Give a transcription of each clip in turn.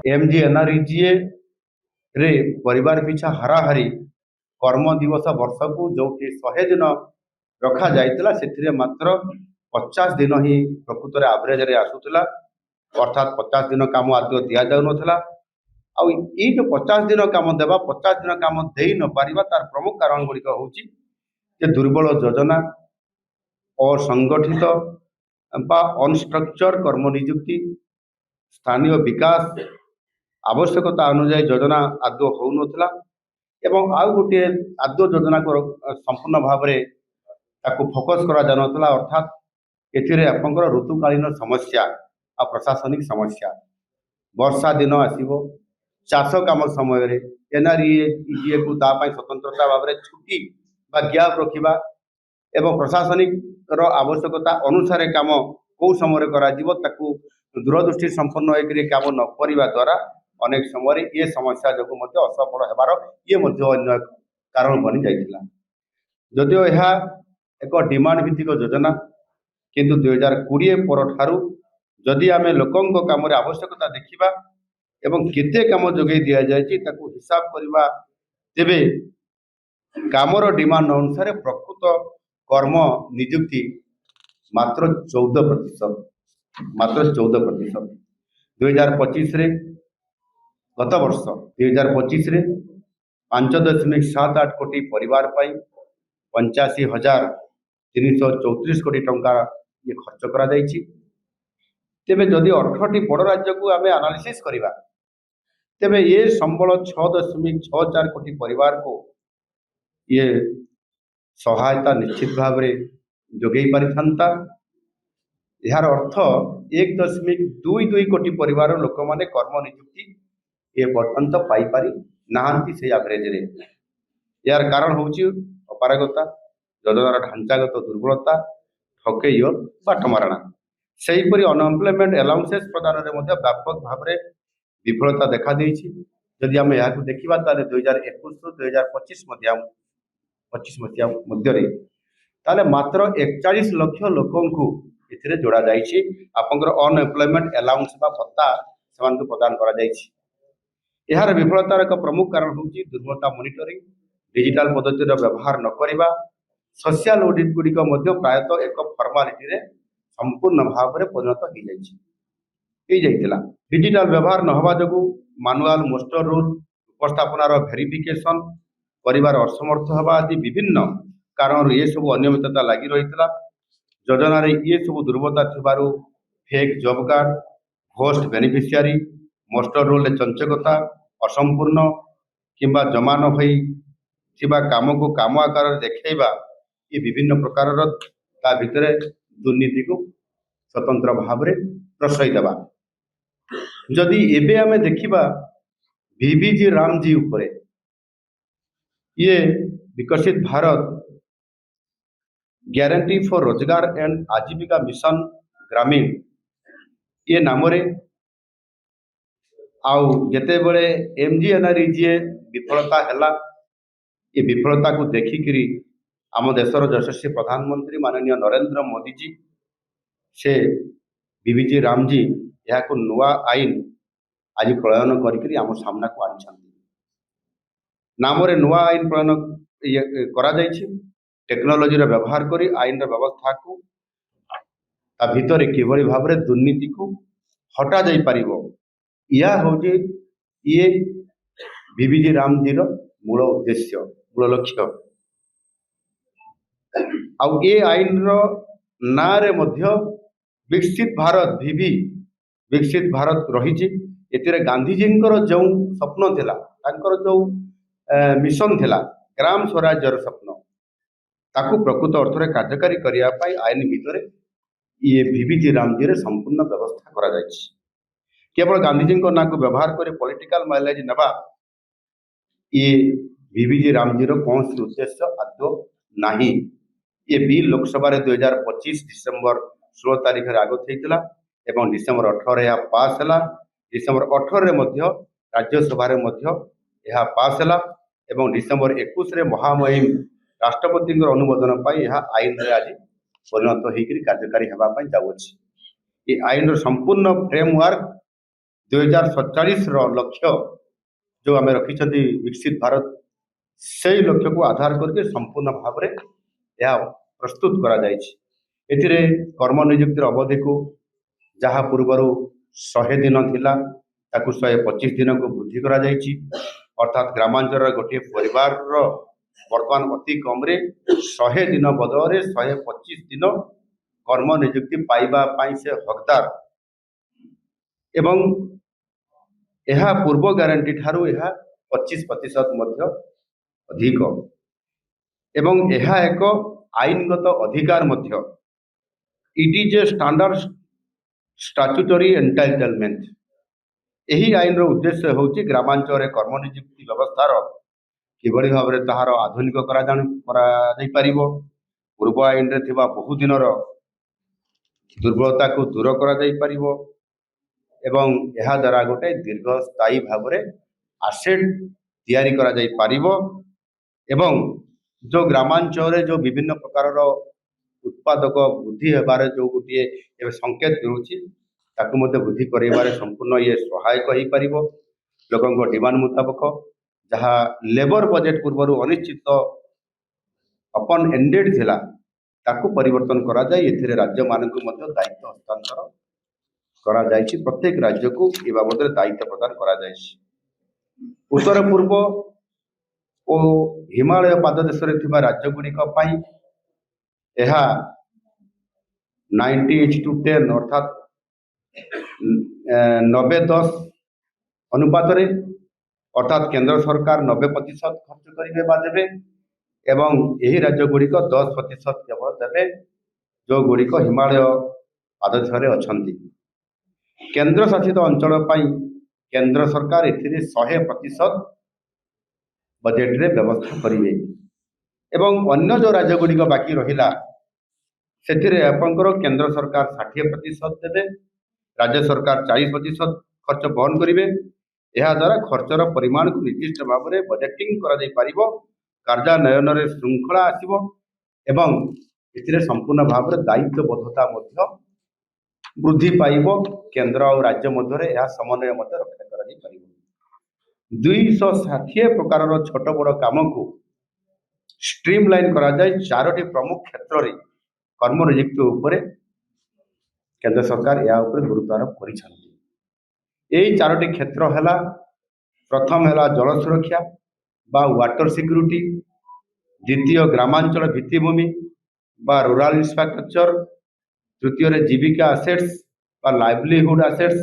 एमजीएनआरईजीए रे परिवार पिछा हाराहारी कर्म दिवस वर्ष को जो 100 दिन रखा जाइतिला से मात्र 50 दिन ही प्रकृत एवरेज रे आसुला अर्थात 50 दिन काम आदि दि जाऊ नथिला। आउ ये जो 50 दिन काम देवा 50 दिन काम दे न पारिबा तार प्रमुख कारण गुड़िक होची जे दुर्बल योजना असंगठित बा अनस्ट्रक्चर कर्म नियुक्ति स्थानीय विकास आवश्यकता अनुसार योजना आदौ हो नथिला एवं आउ गोटे आदौ योजना को संपूर्ण भाव में ताकू फोकस करा जा नथिला अर्थात एथिरे आपनकर ऋतुकालीन समस्या आ प्रशासनिक समस्या वर्षा दिन आसीबो चाष काम समय एनआरईजीए को तापाई स्वतंत्रता भाव में छुट्टी बा गैप रखिबा एवं प्रशासनिक रो आवश्यकता अनुसार काम कौ समय करा जीवो ताकू दूरदृष्टि संपन्न होकर काम न करिबा द्वारा अनेक समय ये समस्या जो असफल होबार ये अन्य कारण बनी जाइथिला। जदिओ यह एक डिमांड भित्तिक योजना किंतु 2020 पर ठारू जदि आमे लोकंक काम आवश्यकता देखिबा एवं केते काम जोगे दिया जायछि ताकू हिसाब करबा तेबे कामर डिमांड अनुसार प्रकृत कर्म नियुक्ति मात्र 14%। मात्र 14%। 2025 रे गत वर्ष 2025 रे 5.78 कोटी परिवार पाई 85,334 कोटी टंका ये खर्च करा जाइछि। तेबे जदि 18टी बड़ राज्य को आमे एनालिसिस करिबा तेबे ये संबल 6.64 कोटी परिवार को ये सहायता निश्चित भाव में जोगई पारि थांता। यार अर्थ 1.22 कोटी परिवार लोक माने कर्म नियुक्ति ये पर्यंत पाई पारि नाहांती से एवरेज रे। यार कारण होची अपारगता योजनार ढांचागत दुर्बलता ठकेय बाटमारणा सेहीपरि अनएम्प्लॉयमेंट अलाउंसेस प्रदान में व्यापक भाव में विफलता देखा देइछि। जदि आम यहाँ देखा 2021 रु 2025 मध्य ताले मात्र 41 लाख लोकंकु इथिरे जोड़ा जाइछि आपनकर अनएम्प्लॉयमेंट अलाउंस बा भत्ता सेमानकु प्रदान करा जाइछि। यार विफलतार एक प्रमुख कारण होची दुर्बलता मॉनिटरिंग डिजिटल पद्धतिर व्यवहार न करिबा सोशल ऑडिट गुड़िक प्रायतः एक फॉर्मालिटी रे संपूर्ण भाव में परिणत हो जाइतिला। डिजिटल व्यवहार न होबा जगु मैनुअल मोस्टर रूल उपस्थापनार वेरिफिकेशन परिवार असमर्थ होबा आदि विभिन्न कारण ये सब अनियमितता लगी रही योजना रे ये सब दुर्बलता थिबारु fake job card ghost beneficiary muster roll चंचकता असंपूर्ण किंबा जमा न होई थिबा काम को काम आकार देखैबा ये विभिन्न प्रकार ता भितरे दुर्नीति को स्वतंत्र भाव में प्रश्रय देवा। जदि एबे आमे देखिबा वीवीजी रामजी उपरे ये विकसित भारत गारंटी फॉर रोजगार एंड आजीविका मिशन ग्रामीण ये नाम रे आउ जेते बळे एमजीएनआरईजीए विफलता हैला ये विफलता को देखिकरी आम देशर यशस्वी प्रधानमंत्री माननीय नरेंद्र मोदी जी से वीवीजी रामजी यह को नुआ आईन आज प्रणयन करी आम सामना को आनी नाम रे नुआ आईन प्रणयन करा जाइछि। टेक्नोलोजी व्यवहार करी आईन व्यवस्था को ता भितर किभली भाव में दुर्नीति को हटा जाई पारिबो या होजे ये वीवीजी रामजी मूल उद्देश्य मूल लक्ष्य। आउ ये आईन ना रे मध्य विकसित भारत वीवी विकसित भारत रही गांधीजी जो स्वप्न थिला तांकर जो मिशन थिला ग्राम स्वराज्यर स्वप्न ताकू प्रकृत अर्थ में कार्यकारी करने आईन भितर ये वीवीजी रामजी रे संपूर्ण व्यवस्था करा जायछि। केवल गांधीजी ना को व्यवहार कर पॉलिटिकल माइलेज नवा ये वीवीजी रामजी कौन उद्देश्य आदौ नहीं। ये बिल लोकसभा 2025 डिसेम्बर 16 तारीख में आगत होता एवं डिसेम्बर 18 यह पास है। डिसेम्बर 18 राज्यसभा यह पास है एवं डिसेम्बर 21 महामहिम राष्ट्रपति अनुमोदन यह आईन आज परिणत होकर कार्यकारी होगापी जाऊँगी। ये आईन संपूर्ण फ्रेमवर्क 2047 लक्ष्य जो आम रखिंट विकसित भारत से लक्ष्य को आधार करके संपूर्ण भाव में यह प्रस्तुत करा एथिरे कर्म नियुक्तिर अवधि को जहाँ पूर्वर 100 दिन थिला ताकू 125 दिन को वृद्धि करा जायछि। अर्थात ग्रामांचल गोटे परिवार वर्तमान अति कम 100 दिन बदल 125 दिन कर्म नियुक्ति पाइबा पाई से हकदार एवं यह पूर्व ग्यारंटी ठारू यह 25% अधिक एवं यह एक आईनगत अधिकार मध्य it is a standard statutory entitlement. यही आईन उद्देश्य होची ग्रामांचल कर्म नियुक्ति व्यवस्थार किभली भाव में ताहार आधुनिक पूर्व आईन रे थिबा बहु दिनर दुर्बलता को दूर करा एवं यह द्वारा गोटे दीर्घस्थायी भाव में आसेट तैयारी करा जाई पारिबो एवं जो ग्रामांचल जो विभिन्न प्रकार उत्पादक वृद्धि होबार जो गोटे संकेत मिलूँ ताकू मध्य वृद्धि कर संपूर्ण ये सहायक हो पार लोक डिमांड मुताबक जहाँ लेबर बजेट पूर्व अनिश्चित अपन एंडेड थिला ताकू परिवर्तन करा जाए एथिरे राज्य मानक दायित्व हस्तांतर करा जायछि। प्रत्येक राज्य को ए बाबद दायित्व प्रदान करा जायछि। उत्तर पूर्व और हिमालय पाददेश राज्य गुड़िक 90:10 अर्थात 90-10 अनुपात अर्थात केंद्र सरकार 90% खर्च करेंगे बा देवे एवं यही राज्य गुड़िक 10% केवल देवे जो गुड़िक हिमालय पाददेश अच्छा। केंद्र शासित अंचल केंद्र सरकार एथिरे 100% बजेट रे व्यवस्था करेंगे एवं अन्य जो राज्य गुड़िक बाकी रहिला सेथिरे आपंकर केंद्र सरकार 60% देवे राज्य सरकार 40% खर्च बहन करेंगे। यह द्वारा खर्चर परिमाण को निर्दिष्ट भाव में बजेटिंग करा कार्यान्वयन रे श्रृंखला आसिबो एवं एथिरे संपूर्ण भाव में दायित्वबद्धता वृद्धि पाइब केंद्र और राज्य मध्य यह समन्वय रक्षा कर 260 प्रकार छोट बड़ काम को स्ट्रीमलाइन करा जाए 4टी प्रमुख क्षेत्र में कर्म नियुक्ति उपरे केंद्र सरकार या उपरे गुरुत्व आरोप करिसेंति। एही 4टी क्षेत्र हैला प्रथम हैला जल सुरक्षा बा वाटर सिक्यूरिटी, द्वितीय ग्रामांचल भित्तिभूमि बा रूराल इंफ्रास्ट्रक्चर, तृतीय रे जीविका एसेट्स बा लाइवलीहुड एसेट्स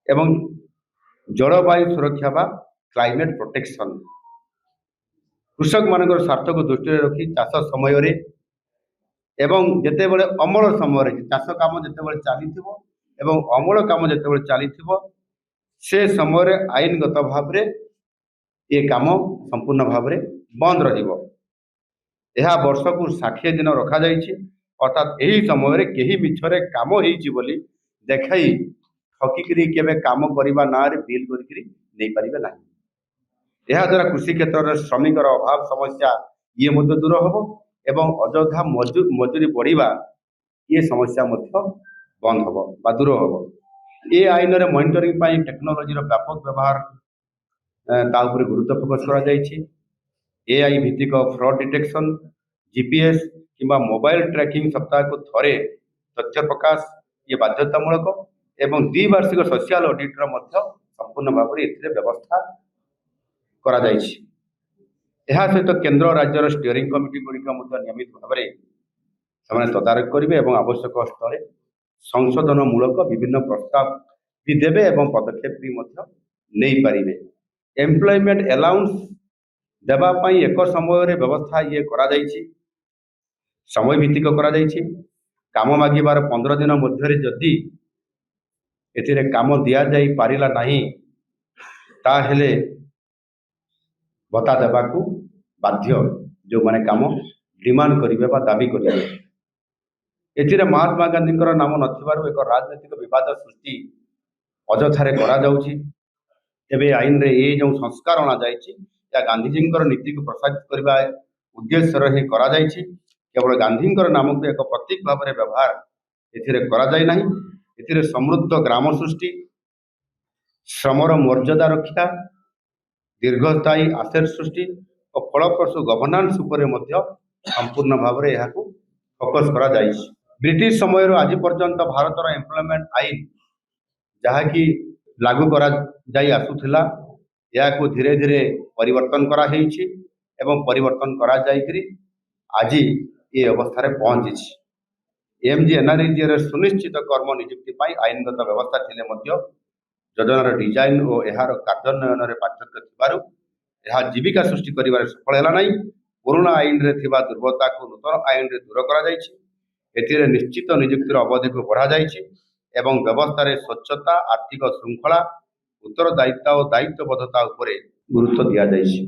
एवं जलवायु सुरक्षा बा क्लाइमेट प्रोटेक्शन। कृषक मान स्वार्थ को दृष्टि रखी चाष समय रे एवं जेते बड़े अमल समय चाष काम जेते बड़े चली एवं अमल काम जेते बड़े चली से समय आईनगत भाव में ये काम संपूर्ण भाव में बंद रहिबो। यह वर्ष को 60 दिन रखा जाइछि अर्थात यही समय कहीं मिछरे काम होइछि बोली देखाई ठकिकी केवे काम करने ना बिल कर ना। यह द्वारा कृषि क्षेत्र में श्रमिक अभाव समस्या ये दूर हम एवं अଯଥା मजूरी बढ़िया ये समस्या बंद हम दूर हम। ये आईन रे मॉनिटरिंग टेक्नोलोजी व्यापक व्यवहार ताऊपर गुरुत्व फोकस करा एआई भित्तिक फ्रॉड डिटेक्शन जीपीएस किंबा मोबाइल ट्रैकिंग सप्ताह को थरे तथ्य प्रकाश ये बाध्यतामूलक एवं द्विवार्षिक सोशल ऑडिटर संपूर्ण भाव में एथिरे व्यवस्था करा जायछि। यह सहित केंद्र राज्यर स्टीयरिंग कमिटी गुड़िक नियमित भाव में तदारख करेंगे और आवश्यक स्थले संशोधन मूलक विभिन्न प्रस्ताव भी देवे एवं पदक्षेप भी नहीं पारे। एम्प्लॉयमेंट अलाउंस देवाई एक समय व्यवस्था ये करा जायछि, समय भित्तिक करा जायछि। काम मागिबार 15 दिन मध्य जदि एथिरे काम दिया जाई पारिला नहीं ताहेले भत्ता देवाकू बाध्य जो माने काम डिमांड करिवे बा दाबी करिवे। एथिरे महात्मा गांधी नाम नथिबारु एक राजनीतिक विवाद सृष्टि अଯଥାରେ करा जाउछि। एबे आईन रे ये जो संस्कार अना जायछि या गांधीजी नीति को प्रसारित करने उद्देश्य ही करा जायछि। केवल गांधी नाम को एक प्रतीक भाव में व्यवहार एथिरे करा जाय नाही ଏଥିରେ ସମୃଦ୍ଧ ଗ୍ରାମ ସୃଷ୍ଟି, ଶ୍ରମର ମର୍ଯ୍ୟାଦା ରକ୍ଷା, ଦୀର୍ଘସ୍ଥାୟୀ ଆସେଟ୍ ସୃଷ୍ଟି ଓ ଫଳପ୍ରସୂ ଗଭର୍ଣ୍ଣାନ୍ସ ଉପରେ ମଧ୍ୟ ସମ୍ପୂର୍ଣ୍ଣ ଭାବରେ ଏହାକୁ ଫୋକସ୍ କରାଯାଇଛି। ବ୍ରିଟିଶ ସମୟରୁ ଆଜି ପର୍ଯ୍ୟନ୍ତ ଭାରତର ଏମ୍ପ୍ଲୟମେଣ୍ଟ ଆଇନ ଯାହାକି ଲାଗୁ କରାଯାଇ ଆସୁଥିଲା, ଏହାକୁ ଧୀରେ ଧୀରେ ପରିବର୍ତ୍ତନ କରାଯାଇଛି ଏବଂ ପରିବର୍ତ୍ତନ କରାଯାଇକରି ଆଜି ଏ ଅବସ୍ଥାରେ ପହଞ୍ଚିଛି। MGNREGA ସୁନିଶ୍ଚିତ କର୍ମ ନିଯୁକ୍ତି ପାଇଁ ଆଇନଗତ ବ୍ୟବସ୍ଥା ଥିଲେ ମଧ୍ୟ ଯୋଜନାର ଡିଜାଇନ ଓ ଏହାର କାର୍ଯ୍ୟାନ୍ୱୟନରେ ପାର୍ଥକ୍ୟ ଥିବାରୁ ଏହା ଜୀବିକା ସୃଷ୍ଟି କରିବାରେ ସଫଳ ହେଲା ନାହିଁ। ପୁରୁଣା ଆଇନରେ ଥିବା ଦୁର୍ବଳତାକୁ ନୂତନ ଆଇନରେ ଦୂର କରାଯାଇଛି। ଏଥିରେ ନିଶ୍ଚିତ ନିଯୁକ୍ତିର ଅବଧିକୁ ବଢ଼ାଯାଇଛି ଏବଂ ବ୍ୟବସ୍ଥାରେ ସ୍ୱଚ୍ଛତା, ଆର୍ଥିକ ଶୃଙ୍ଖଳା, ଉତ୍ତରଦାୟିତା ଓ ଦାୟିତ୍ୱବୋଧତା ଉପରେ ଗୁରୁତ୍ୱ ଦିଆଯାଇଛି।